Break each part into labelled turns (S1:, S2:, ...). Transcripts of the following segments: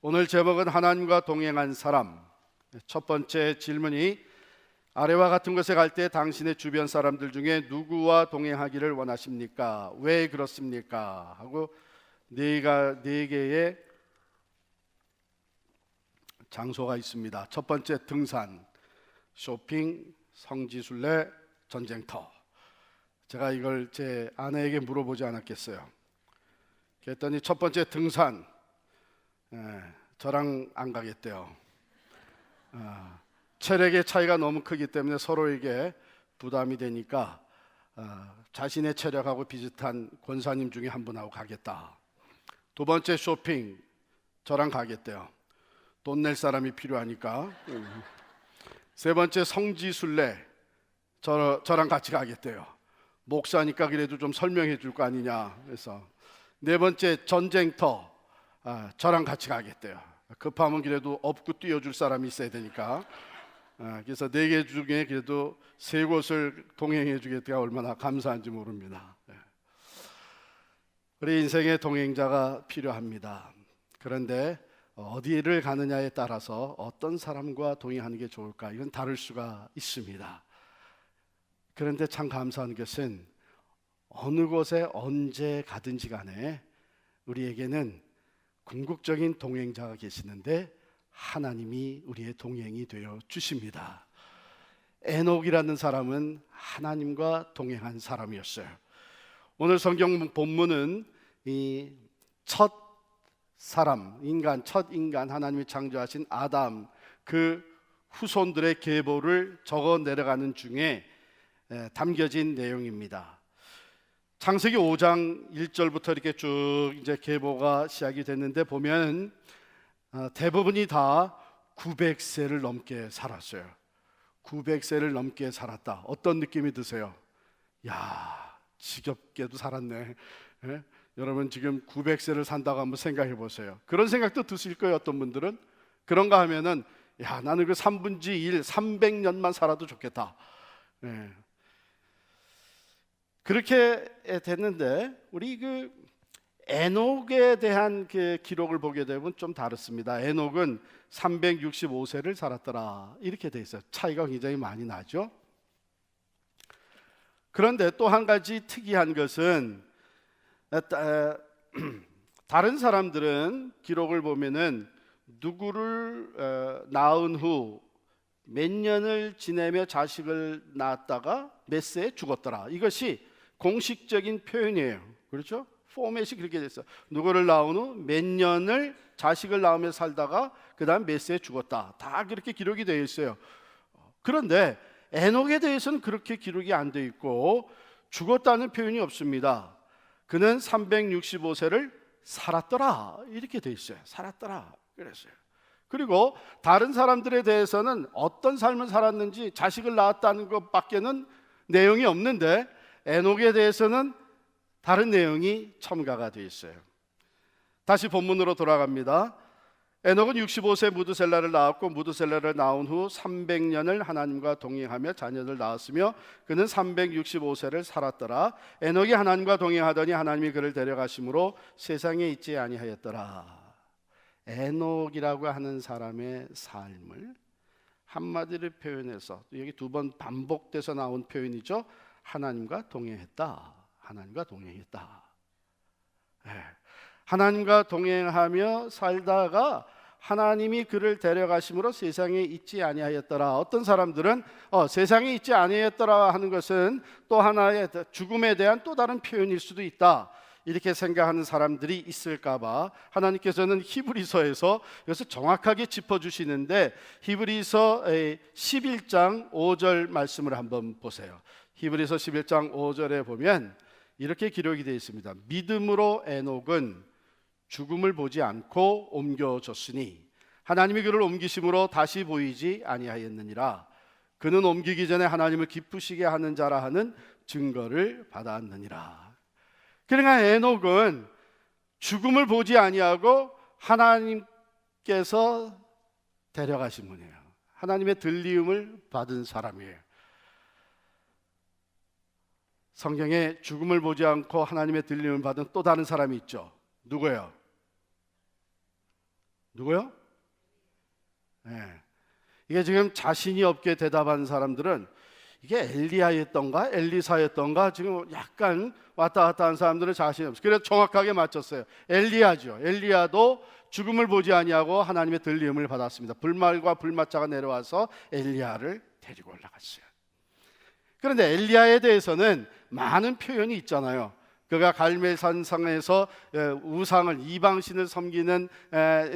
S1: 오늘 제목은 하나님과 동행한 사람. 첫 번째 질문이 아래와 같은 곳에 갈 때 당신의 주변 사람들 중에 누구와 동행하기를 원하십니까? 왜 그렇습니까? 하고 네 개의 장소가 있습니다. 첫 번째 등산, 쇼핑, 성지순례, 전쟁터. 제가 이걸 제 아내에게 물어보지 않았겠어요. 그랬더니 첫 번째 등산, 저랑 안 가겠대요. 체력의 차이가 너무 크기 때문에 서로에게 부담이 되니까 자신의 체력하고 비슷한 권사님 중에 한 분하고 가겠다. 두 번째 쇼핑, 저랑 가겠대요. 돈 낼 사람이 필요하니까. 세 번째 성지순례, 저랑 같이 가겠대요. 목사니까 그래도 좀 설명해 줄 거 아니냐. 그래서 네 번째 전쟁터, 저랑 같이 가겠대요. 급하면 그래도 업고 뛰어줄 사람이 있어야 되니까. 그래서 네 개 중에 그래도 세 곳을 동행해 주겠다가 얼마나 감사한지 모릅니다. 우리 인생의 동행자가 필요합니다. 그런데 어디를 가느냐에 따라서 어떤 사람과 동행하는 게 좋을까? 이건 다를 수가 있습니다. 그런데 참 감사한 것은 어느 곳에 언제 가든지 간에 우리에게는 궁극적인 동행자가 계시는데 하나님이 우리의 동행이 되어 주십니다. 에녹이라는 사람은 하나님과 동행한 사람이었어요. 오늘 성경 본문은 이 첫 인간 하나님이 창조하신 아담 그 후손들의 계보를 적어 내려가는 중에 담겨진 내용입니다. 창세기 5장 1절부터 이렇게 쭉 이제 계보가 시작이 됐는데 보면 대부분이 다 900세를 넘게 살았어요. 900세를 넘게 살았다. 어떤 느낌이 드세요? 야, 지겹게도 살았네. 예? 여러분 지금 900세를 산다고 한번 생각해 보세요. 그런 생각도 드실 거예요. 어떤 분들은 그런가 하면은 야, 나는 그 3분의 1, 300년만 살아도 좋겠다. 예. 그렇게 됐는데 우리 그 에녹에 대한 그 기록을 보게 되면 좀 다릅니다. 에녹은 365세를 살았더라 이렇게 돼 있어요. 차이가 굉장히 많이 나죠. 그런데 또 한 가지 특이한 것은 다른 사람들은 기록을 보면은 누구를 낳은 후 몇 년을 지내며 자식을 낳았다가 몇 세에 죽었더라. 이것이 공식적인 표현이에요. 그렇죠? 포맷이 그렇게 됐어요. 누구를 낳은 후 몇 년을 자식을 낳으며 살다가 그 다음 몇 세에 죽었다. 다 그렇게 기록이 되어 있어요. 그런데 에녹에 대해서는 그렇게 기록이 안 되어 있고 죽었다는 표현이 없습니다. 그는 365세를 살았더라 이렇게 되어 있어요. 살았더라 그랬어요. 그리고 다른 사람들에 대해서는 어떤 삶을 살았는지 자식을 낳았다는 것밖에는 내용이 없는데 에녹에 대해서는 다른 내용이 첨가가 되어 있어요. 다시 본문으로 돌아갑니다. 에녹은 65세 무드셀라를 낳았고 무드셀라를 낳은 후 300년을 하나님과 동행하며 자녀를 낳았으며 그는 365세를 살았더라. 에녹이 하나님과 동행하더니 하나님이 그를 데려가심으로 세상에 있지 아니하였더라. 에녹이라고 하는 사람의 삶을 한마디로 표현해서 여기 두 번 반복돼서 나온 표현이죠. 하나님과 동행했다. 하나님과 동행했다. 하나님과 동행하며 살다가 하나님이 그를 데려가심으로 세상에 있지 아니하였더라. 어떤 사람들은 세상에 있지 아니하였더라 하는 것은 또 하나의 죽음에 대한 또 다른 표현일 수도 있다. 이렇게 생각하는 사람들이 있을까봐 하나님께서는 히브리서에서 이것을 정확하게 짚어주시는데 히브리서 11장 5절 말씀을 한번 보세요. 히브리서 11장 5절에 보면 이렇게 기록이 되어 있습니다. 믿음으로 에녹은 죽음을 보지 않고 옮겨졌으니 하나님이 그를 옮기심으로 다시 보이지 아니하였느니라. 그는 옮기기 전에 하나님을 기쁘시게 하는 자라 하는 증거를 받았느니라. 그러니까 에녹은 죽음을 보지 아니하고 하나님께서 데려가신 분이에요. 하나님의 들리움을 받은 사람이에요. 성경에 죽음을 보지 않고 하나님의 들림을 받은 또 다른 사람이 있죠. 누구예요? 누구요? 네. 이게 지금 자신이 없게 대답하는 사람들은 이게 엘리야였던가 엘리사였던가 지금 약간 왔다 갔다 하는 사람들은 자신이 없어요. 그래서 정확하게 맞췄어요. 엘리야죠. 엘리야도 죽음을 보지 아니하고 하나님의 들림을 받았습니다. 불말과 불맞자가 내려와서 엘리야를 데리고 올라갔어요. 그런데 엘리야에 대해서는 많은 표현이 있잖아요. 그가 갈멜산상에서 우상을 이방신을 섬기는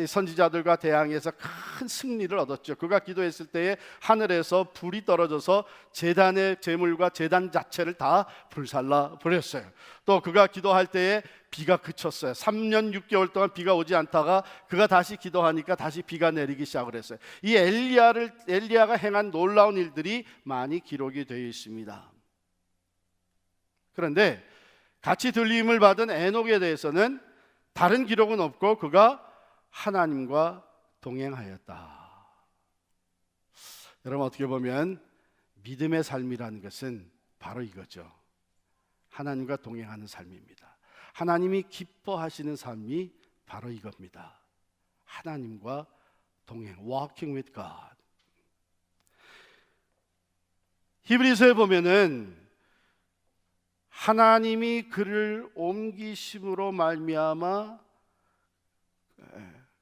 S1: 선지자들과 대항해서 큰 승리를 얻었죠. 그가 기도했을 때에 하늘에서 불이 떨어져서 제단의 제물과 제단 자체를 다 불살라 버렸어요. 또 그가 기도할 때에 비가 그쳤어요. 3년 6개월 동안 비가 오지 않다가 그가 다시 기도하니까 다시 비가 내리기 시작을 했어요. 이 엘리야가 행한 놀라운 일들이 많이 기록이 되어 있습니다. 그런데 같이 들림을 받은 에녹에 대해서는 다른 기록은 없고 그가 하나님과 동행하였다. 여러분, 어떻게 보면 믿음의 삶이라는 것은 바로 이거죠. 하나님과 동행하는 삶입니다. 하나님이 기뻐하시는 삶이 바로 이겁니다. 하나님과 동행, walking with God. 히브리서에 보면은 하나님이 그를 옮기심으로 말미암아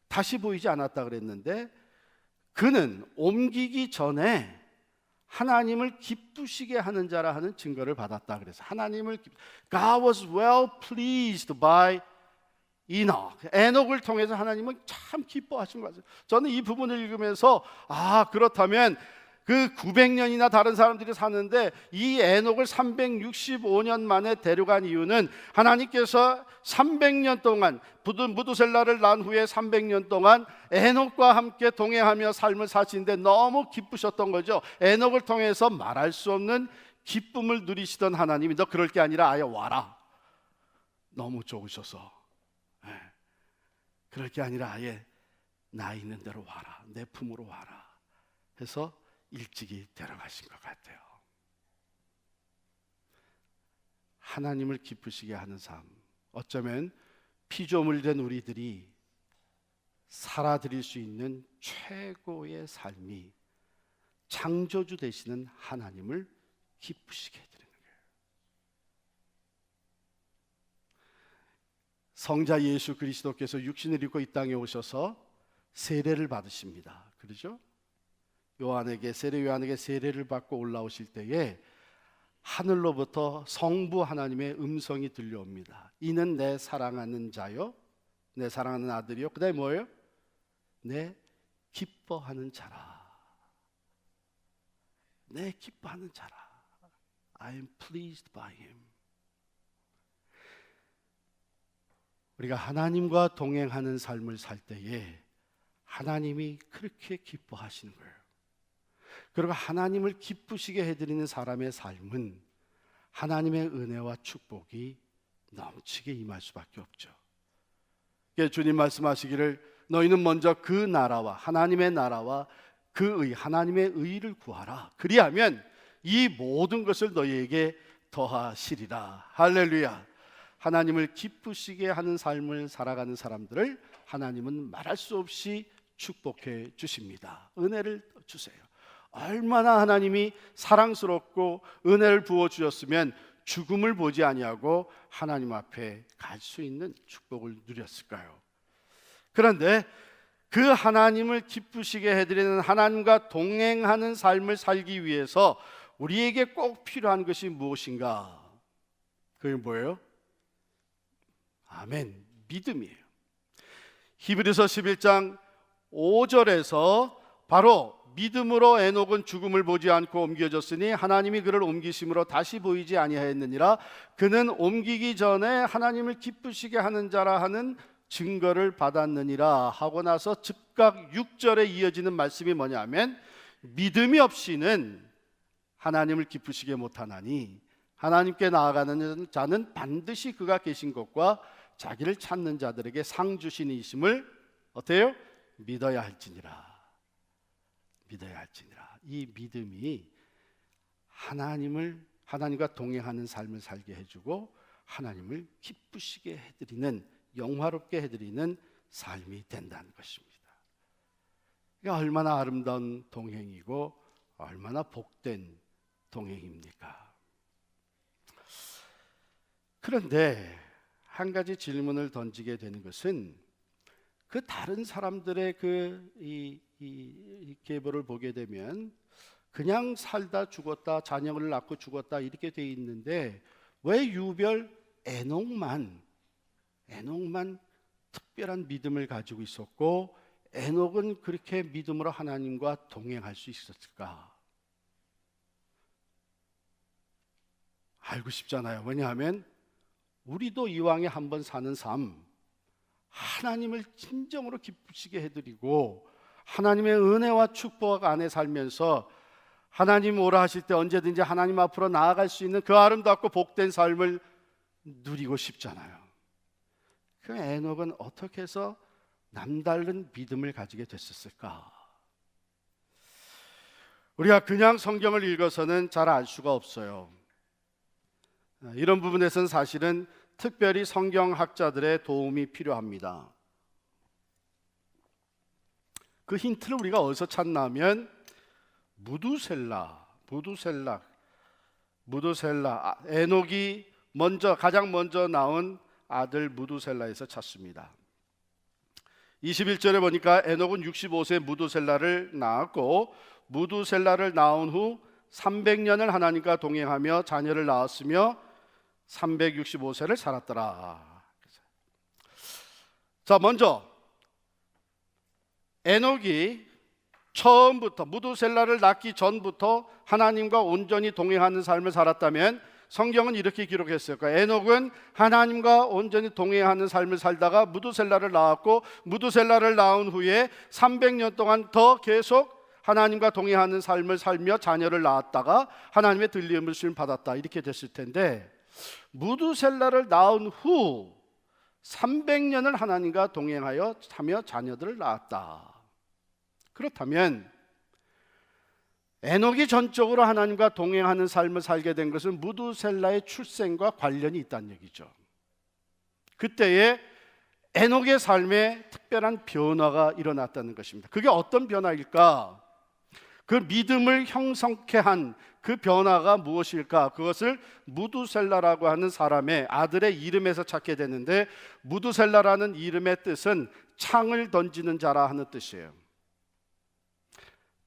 S1: 다시 보이지 않았다 그랬는데, 그는 옮기기 전에 하나님을 기쁘시게 하는 자라 하는 증거를 받았다 그래서 God was well pleased by Enoch. 에녹을 통해서 하나님은 참 기뻐하신 것 같아요. 저는 이 부분을 읽으면서 그렇다면 그 900년이나 다른 사람들이 사는데 이 에녹을 365년 만에 데려간 이유는 하나님께서 300년 동안 무두셀라를 낳은 후에 300년 동안 에녹과 함께 동행하며 삶을 사시는데 너무 기쁘셨던 거죠. 에녹을 통해서 말할 수 없는 기쁨을 누리시던 하나님이 너 그럴 게 아니라 아예 와라. 너무 좋으셔서 그럴 게 아니라 아예 나 있는 대로 와라. 내 품으로 와라 해서 일찍이 데려가신 것 같아요. 하나님을 기쁘시게 하는 삶, 어쩌면 피조물 된 우리들이 살아드릴 수 있는 최고의 삶이 창조주 되시는 하나님을 기쁘시게 해드리는 거예요. 성자 예수 그리스도께서 육신을 입고 이 땅에 오셔서 세례를 받으십니다. 그렇죠? 세례 요한에게 세례를 받고 올라오실 때에 하늘로부터 성부 하나님의 음성이 들려옵니다. 이는 내 사랑하는 자요, 내 사랑하는 아들이요. 그 다음에 뭐예요? 내 기뻐하는 자라. 내 기뻐하는 자라. I am pleased by him. 우리가 하나님과 동행하는 삶을 살 때에 하나님이 그렇게 기뻐하시는 거예요. 그리고 하나님을 기쁘시게 해드리는 사람의 삶은 하나님의 은혜와 축복이 넘치게 임할 수밖에 없죠. 주님 말씀하시기를 너희는 먼저 그 나라와 하나님의 나라와 그 하나님의 의를 구하라. 그리하면 이 모든 것을 너희에게 더하시리라. 할렐루야. 하나님을 기쁘시게 하는 삶을 살아가는 사람들을 하나님은 말할 수 없이 축복해 주십니다. 은혜를 주세요. 얼마나 하나님이 사랑스럽고 은혜를 부어 주셨으면 죽음을 보지 아니하고 하나님 앞에 갈 수 있는 축복을 누렸을까요? 그런데 그 하나님을 기쁘시게 해드리는 하나님과 동행하는 삶을 살기 위해서 우리에게 꼭 필요한 것이 무엇인가? 그게 뭐예요? 아멘, 믿음이에요. 히브리서 11장 5절에서 바로 믿음으로 에녹은 죽음을 보지 않고 옮겨졌으니 하나님이 그를 옮기심으로 다시 보이지 아니하였느니라. 그는 옮기기 전에 하나님을 기쁘시게 하는 자라 하는 증거를 받았느니라 하고 나서 즉각 6절에 이어지는 말씀이 뭐냐면 믿음이 없이는 하나님을 기쁘시게 못하나니 하나님께 나아가는 자는 반드시 그가 계신 것과 자기를 찾는 자들에게 상 주시는 이심을 어때요? 믿어야 할지니라. 믿어야 할지니라. 이 믿음이 하나님과 동행하는 삶을 살게 해주고 하나님을 기쁘시게 해드리는, 영화롭게 해드리는 삶이 된다는 것입니다. 이게 얼마나 아름다운 동행이고 얼마나 복된 동행입니까? 그런데 한 가지 질문을 던지게 되는 것은 그 다른 사람들의 이 계보를 보게 되면 그냥 살다 죽었다, 자녀를 낳고 죽었다 이렇게 돼 있는데 왜 유별 에녹만 특별한 믿음을 가지고 있었고 에녹은 그렇게 믿음으로 하나님과 동행할 수 있었을까? 알고 싶잖아요. 왜냐하면 우리도 이왕에 한번 사는 삶, 하나님을 진정으로 기쁘시게 해드리고 하나님의 은혜와 축복 안에 살면서 하나님 오라 하실 때 언제든지 하나님 앞으로 나아갈 수 있는 그 아름답고 복된 삶을 누리고 싶잖아요. 그 에녹은 어떻게 해서 남다른 믿음을 가지게 됐었을까? 우리가 그냥 성경을 읽어서는 잘 알 수가 없어요. 이런 부분에서는 사실은 특별히 성경학자들의 도움이 필요합니다. 그 힌트를 우리가 어디서 찾나면 무두셀라, 에녹이 가장 먼저 낳은 아들 무두셀라에서 찾습니다. 21절에 보니까 에녹은 65세 무두셀라를 낳았고 무두셀라를 낳은 후 300년을 하나님과 동행하며 자녀를 낳았으며 365세를 살았더라. 자, 먼저 에녹이 처음부터 무두셀라를 낳기 전부터 하나님과 온전히 동행하는 삶을 살았다면 성경은 이렇게 기록했어요. 에녹은 하나님과 온전히 동행하는 삶을 살다가 무두셀라를 낳았고 무두셀라를 낳은 후에 300년 동안 더 계속 하나님과 동행하는 삶을 살며 자녀를 낳았다가 하나님의 들림을 받았다. 이렇게 됐을 텐데 무두셀라를 낳은 후 300년을 하나님과 동행하여 하며 자녀들을 낳았다. 그렇다면 에녹이 전적으로 하나님과 동행하는 삶을 살게 된 것은 무두셀라의 출생과 관련이 있다는 얘기죠. 그때에 에녹의 삶에 특별한 변화가 일어났다는 것입니다. 그게 어떤 변화일까? 그 믿음을 형성케 한 그 변화가 무엇일까? 그것을 무두셀라라고 하는 사람의 아들의 이름에서 찾게 되는데 무두셀라라는 이름의 뜻은 창을 던지는 자라 하는 뜻이에요.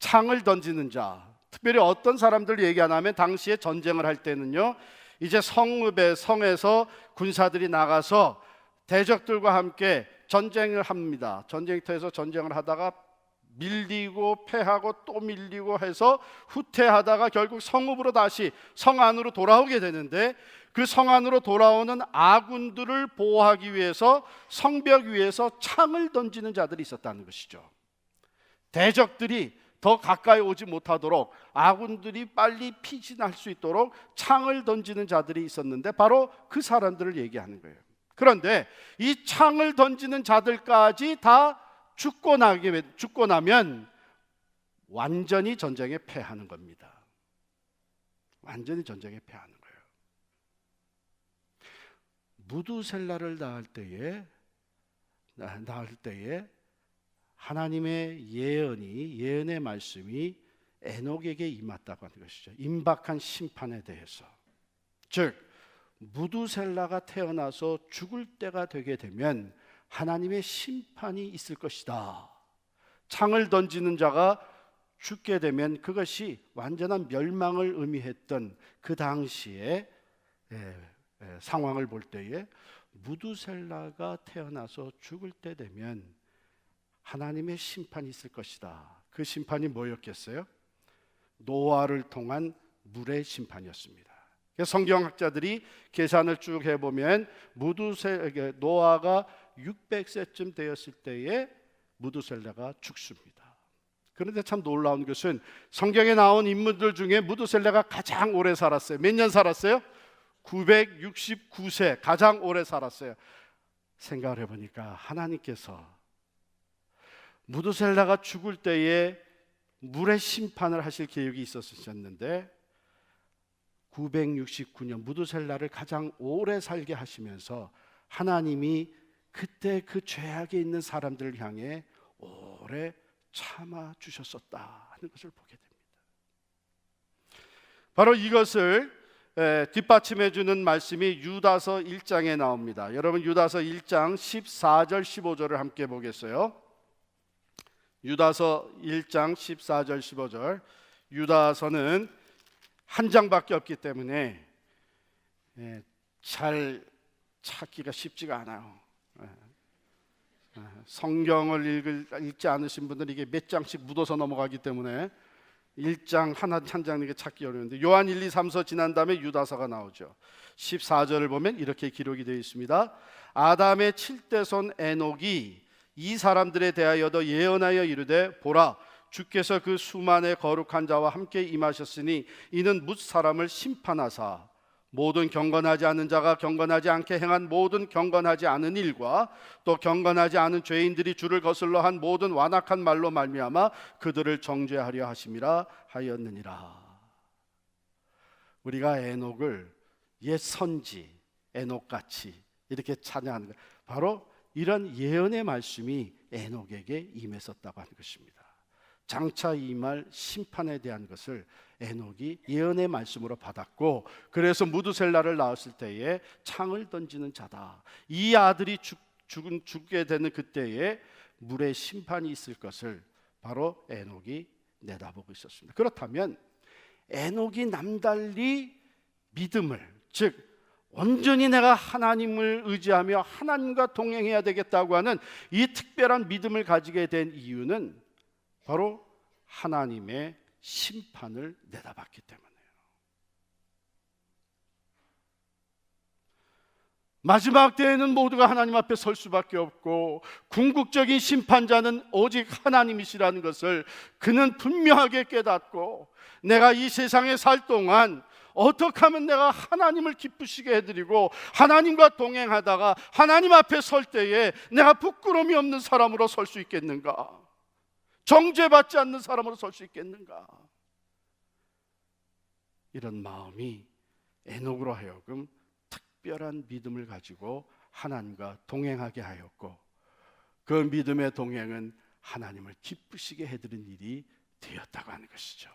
S1: 창을 던지는 자. 특별히 어떤 사람들 얘기하냐면 당시에 전쟁을 할 때는요, 이제 성에서 군사들이 나가서 대적들과 함께 전쟁을 합니다. 전쟁터에서 전쟁을 하다가 밀리고 패하고 또 밀리고 해서 후퇴하다가 결국 성읍으로 다시 성 안으로 돌아오게 되는데 그 성 안으로 돌아오는 아군들을 보호하기 위해서 성벽 위에서 창을 던지는 자들이 있었다는 것이죠. 대적들이 더 가까이 오지 못하도록 아군들이 빨리 피신할 수 있도록 창을 던지는 자들이 있었는데 바로 그 사람들을 얘기하는 거예요. 그런데 이 창을 던지는 자들까지 다 죽고 나면 완전히 전쟁에 패하는 겁니다. 완전히 전쟁에 패하는 거예요. 무두셀라를 낳을 때에 하나님의 예언의 말씀이 에녹에게 임했다고 하는 것이죠. 임박한 심판에 대해서. 즉 무두셀라가 태어나서 죽을 때가 되게 되면 하나님의 심판이 있을 것이다. 창을 던지는 자가 죽게 되면 그것이 완전한 멸망을 의미했던 그 당시의 상황을 볼 때에 무두셀라가 태어나서 죽을 때 되면 하나님의 심판이 있을 것이다. 그 심판이 뭐였겠어요? 노아를 통한 물의 심판이었습니다. 성경학자들이 계산을 쭉 해보면 노아가 600세쯤 되었을 때에 무두셀라가 죽습니다. 그런데 참 놀라운 것은 성경에 나온 인물들 중에 무두셀라가 가장 오래 살았어요. 몇 년 살았어요? 969세, 가장 오래 살았어요. 생각을 해보니까 하나님께서 무두셀라가 죽을 때에 물의 심판을 하실 계획이 있었는데 969년 무두셀라를 가장 오래 살게 하시면서 하나님이 그때 그 죄악에 있는 사람들을 향해 오래 참아 주셨었다 하는 것을 보게 됩니다. 바로 이것을 뒷받침해 주는 말씀이 유다서 1장에 나옵니다. 여러분 유다서 1장 14절 15절을 함께 보겠어요. 유다서 1장 14절 15절. 유다서는 한 장밖에 없기 때문에 잘 찾기가 쉽지가 않아요. 성경을 읽지 않으신 분들은 이게 몇 장씩 묻어서 넘어가기 때문에 1장 한 장 이게 찾기 어려운데, 요한 1, 2, 3서 지난 다음에 유다서가 나오죠. 14절을 보면 이렇게 기록이 되어 있습니다. 아담의 7대 손 에녹이 이 사람들에 대하여도 예언하여 이르되, 보라, 주께서 그 수만의 거룩한 자와 함께 임하셨으니 이는 뭇 사람을 심판하사 모든 경건하지 않은 자가 경건하지 않게 행한 모든 경건하지 않은 일과 또 경건하지 않은 죄인들이 주를 거슬러 한 모든 완악한 말로 말미암아 그들을 정죄하려 하심이라 하였느니라. 우리가 에녹을 옛 선지 에녹같이 이렇게 찬양하는 것, 바로 이런 예언의 말씀이 에녹에게 임했었다고 하는 것입니다. 장차 임할 심판에 대한 것을 에녹이 예언의 말씀으로 받았고, 그래서 무두셀라를 낳았을 때에 창을 던지는 자다, 이 아들이 죽게 되는 그때에 물의 심판이 있을 것을 바로 에녹이 내다보고 있었습니다. 그렇다면 에녹이 남달리 믿음을, 즉 온전히 내가 하나님을 의지하며 하나님과 동행해야 되겠다고 하는 이 특별한 믿음을 가지게 된 이유는 바로 하나님의 심판을 내다봤기 때문이에요. 마지막 때에는 모두가 하나님 앞에 설 수밖에 없고 궁극적인 심판자는 오직 하나님이시라는 것을 그는 분명하게 깨닫고, 내가 이 세상에 살 동안 어떻게 하면 내가 하나님을 기쁘시게 해드리고 하나님과 동행하다가 하나님 앞에 설 때에 내가 부끄러움이 없는 사람으로 설 수 있겠는가, 정죄받지 않는 사람으로 설 수 있겠는가, 이런 마음이 에녹으로 하여금 특별한 믿음을 가지고 하나님과 동행하게 하였고, 그 믿음의 동행은 하나님을 기쁘시게 해드린 일이 되었다고 하는 것이죠.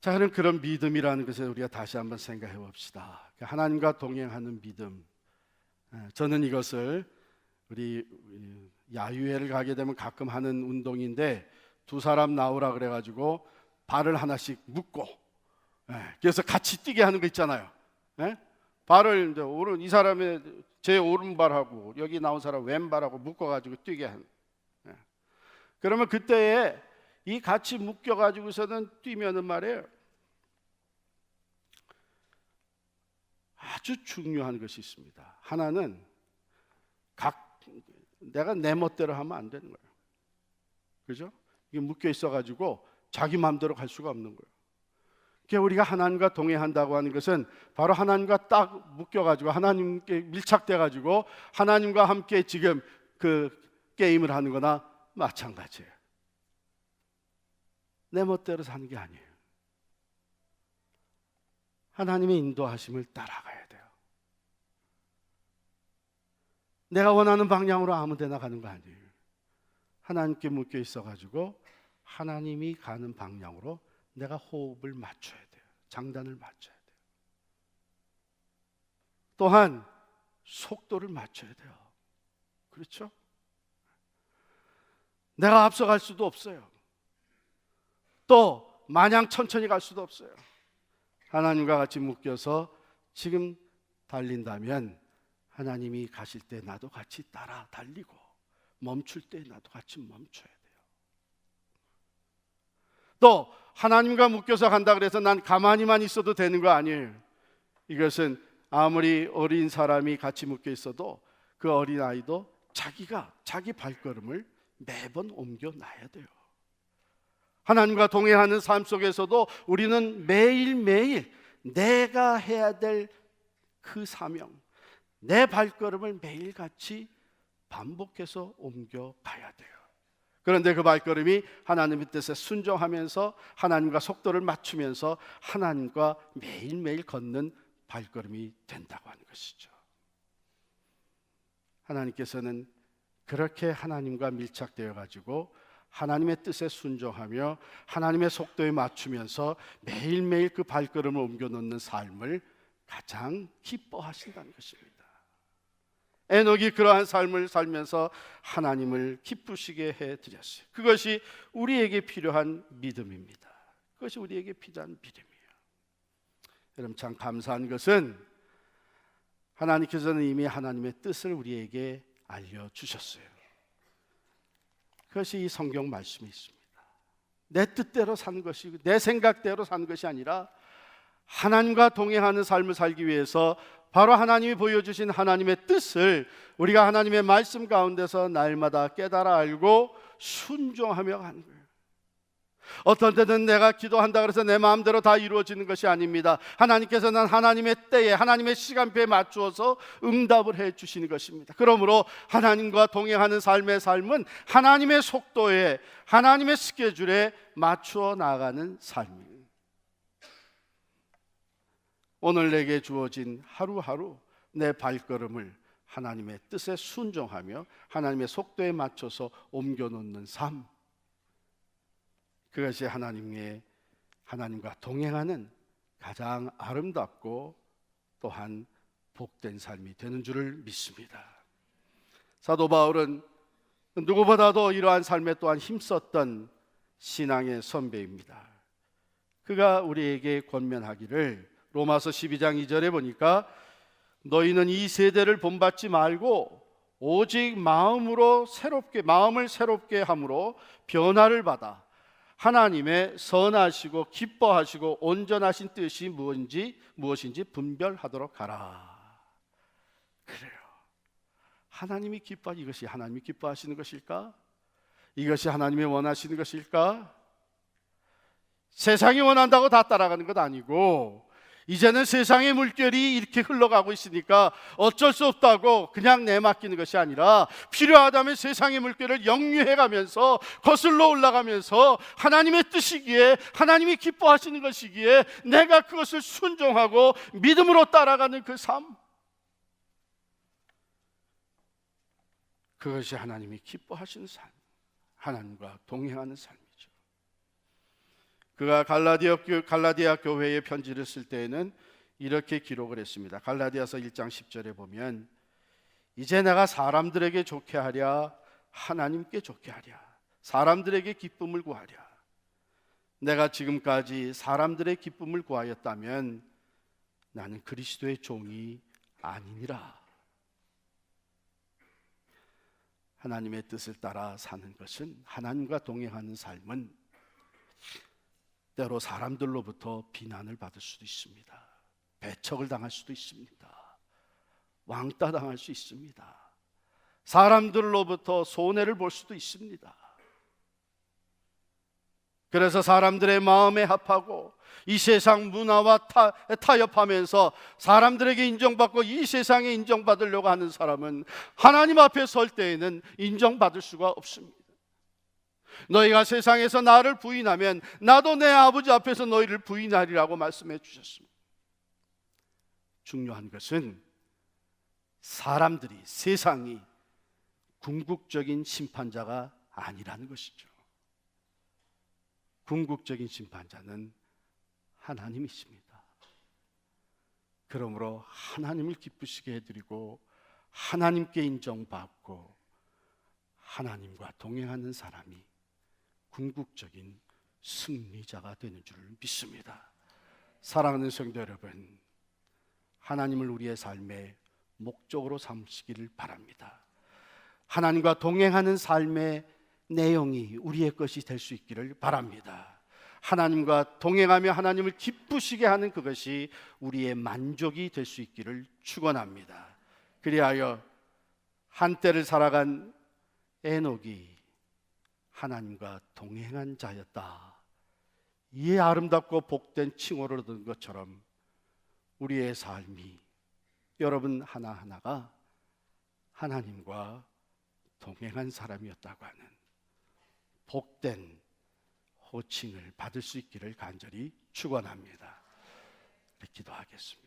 S1: 자, 그런 믿음이라는 것을 우리가 다시 한번 생각해 봅시다. 하나님과 동행하는 믿음, 저는 이것을 우리 야유회를 가게 되면 가끔 하는 운동인데, 두 사람 나오라 그래가지고 발을 하나씩 묶고, 그래서 같이 뛰게 하는 거 있잖아요. 발을 이제 이 사람의 제 오른발하고 여기 나온 사람 왼발하고 묶어가지고 뛰게 하는. 그러면 그때에 이 같이 묶여가지고서는 뛰면은 말이에요, 아주 중요한 것이 있습니다. 하나는 내가 내 멋대로 하면 안 되는 거예요. 그죠? 이게 묶여 있어가지고 자기 마음대로 갈 수가 없는 거예요. 그러니까 우리가 하나님과 동행한다고 하는 것은 바로 하나님과 딱 묶여가지고 하나님께 밀착돼가지고 하나님과 함께 지금 그 게임을 하는 거나 마찬가지예요. 내 멋대로 사는 게 아니에요. 하나님의 인도하심을 따라가야 돼요. 내가 원하는 방향으로 아무 데나 가는 거 아니에요. 하나님께 묶여 있어가지고 하나님이 가는 방향으로 내가 호흡을 맞춰야 돼요. 장단을 맞춰야 돼요. 또한 속도를 맞춰야 돼요. 그렇죠? 내가 앞서갈 수도 없어요. 또 마냥 천천히 갈 수도 없어요. 하나님과 같이 묶여서 지금 달린다면 하나님이 가실 때 나도 같이 따라 달리고, 멈출 때 나도 같이 멈춰야 돼요. 또 하나님과 묶여서 간다 그래서 난 가만히만 있어도 되는 거 아니에요. 이것은 아무리 어린 사람이 같이 묶여 있어도 그 어린 아이도 자기 발걸음을 매번 옮겨 놔야 돼요. 하나님과 동행하는 삶 속에서도 우리는 매일매일 내가 해야 될 그 사명, 내 발걸음을 매일같이 반복해서 옮겨가야 돼요. 그런데 그 발걸음이 하나님의 뜻에 순종하면서 하나님과 속도를 맞추면서 하나님과 매일매일 걷는 발걸음이 된다고 하는 것이죠. 하나님께서는 그렇게 하나님과 밀착되어 가지고 하나님의 뜻에 순종하며 하나님의 속도에 맞추면서 매일매일 그 발걸음을 옮겨놓는 삶을 가장 기뻐하신다는 것입니다. 에녹이 그러한 삶을 살면서 하나님을 기쁘시게 해드렸어요. 그것이 우리에게 필요한 믿음입니다. 그것이 우리에게 필요한 믿음이에요. 여러분, 참 감사한 것은 하나님께서는 이미 하나님의 뜻을 우리에게 알려주셨어요. 그것이 이 성경 말씀에 있습니다. 내 뜻대로 사는 것이, 내 생각대로 사는 것이 아니라 하나님과 동행하는 삶을 살기 위해서 바로 하나님이 보여주신 하나님의 뜻을 우리가 하나님의 말씀 가운데서 날마다 깨달아 알고 순종하며 가는 거예요. 어떤 때는 내가 기도한다 그래서 내 마음대로 다 이루어지는 것이 아닙니다. 하나님께서는 하나님의 때에, 하나님의 시간표에 맞추어서 응답을 해 주시는 것입니다. 그러므로 하나님과 동행하는 삶의 삶은 하나님의 속도에, 하나님의 스케줄에 맞추어 나가는 삶이에요. 오늘 내게 주어진 하루하루 내 발걸음을 하나님의 뜻에 순종하며 하나님의 속도에 맞춰서 옮겨놓는 삶, 그것이 하나님과 동행하는 가장 아름답고 또한 복된 삶이 되는 줄을 믿습니다. 사도 바울은 누구보다도 이러한 삶에 또한 힘썼던 신앙의 선배입니다. 그가 우리에게 권면하기를 로마서 12장 2절에 보니까 너희는 이 세대를 본받지 말고 오직 마음을 새롭게 함으로 변화를 받아 하나님의 선하시고 기뻐하시고 온전하신 뜻이 무엇인지 분별하도록 하라. 그래요. 하나님이 이것이 하나님이 기뻐하시는 것일까? 이것이 하나님이 원하시는 것일까? 세상이 원한다고 다 따라가는 것 아니고, 이제는 세상의 물결이 이렇게 흘러가고 있으니까 어쩔 수 없다고 그냥 내맡기는 것이 아니라 필요하다면 세상의 물결을 역류해가면서 거슬러 올라가면서 하나님의 뜻이기에, 하나님이 기뻐하시는 것이기에 내가 그것을 순종하고 믿음으로 따라가는 그 삶, 그것이 하나님이 기뻐하시는 삶, 하나님과 동행하는 삶이죠. 그가 갈라디아 교회에 편지를 쓸 때에는 이렇게 기록을 했습니다. 갈라디아서 1장 10절에 보면 이제 내가 사람들에게 좋게 하랴 하나님께 좋게 하랴, 사람들에게 기쁨을 구하랴. 내가 지금까지 사람들의 기쁨을 구하였다면 나는 그리스도의 종이 아니니라. 하나님의 뜻을 따라 사는 것은, 하나님과 동행하는 삶은 때로 사람들로부터 비난을 받을 수도 있습니다. 배척을 당할 수도 있습니다. 왕따 당할 수 있습니다. 사람들로부터 손해를 볼 수도 있습니다. 그래서 사람들의 마음에 합하고 이 세상 문화와 타협하면서 사람들에게 인정받고 이 세상에 인정받으려고 하는 사람은 하나님 앞에 설 때에는 인정받을 수가 없습니다. 너희가 세상에서 나를 부인하면 나도 내 아버지 앞에서 너희를 부인하리라고 말씀해 주셨습니다. 중요한 것은 세상이 궁극적인 심판자가 아니라는 것이죠. 궁극적인 심판자는 하나님이십니다. 그러므로 하나님을 기쁘시게 해드리고 하나님께 인정받고 하나님과 동행하는 사람이 궁극적인 승리자가 되는 줄 믿습니다. 사랑하는 성도 여러분, 하나님을 우리의 삶의 목적으로 삼으시기를 바랍니다. 하나님과 동행하는 삶의 내용이 우리의 것이 될 수 있기를 바랍니다. 하나님과 동행하며 하나님을 기쁘시게 하는 그것이 우리의 만족이 될 수 있기를 축원합니다. 그리하여 한때를 살아간 에녹이 하나님과 동행한 자였다, 이 아름답고 복된 칭호를 얻은 것처럼 우리의 삶이, 여러분 하나하나가 하나님과 동행한 사람이었다고 하는 복된 호칭을 받을 수 있기를 간절히 축원합니다. 기도하겠습니다.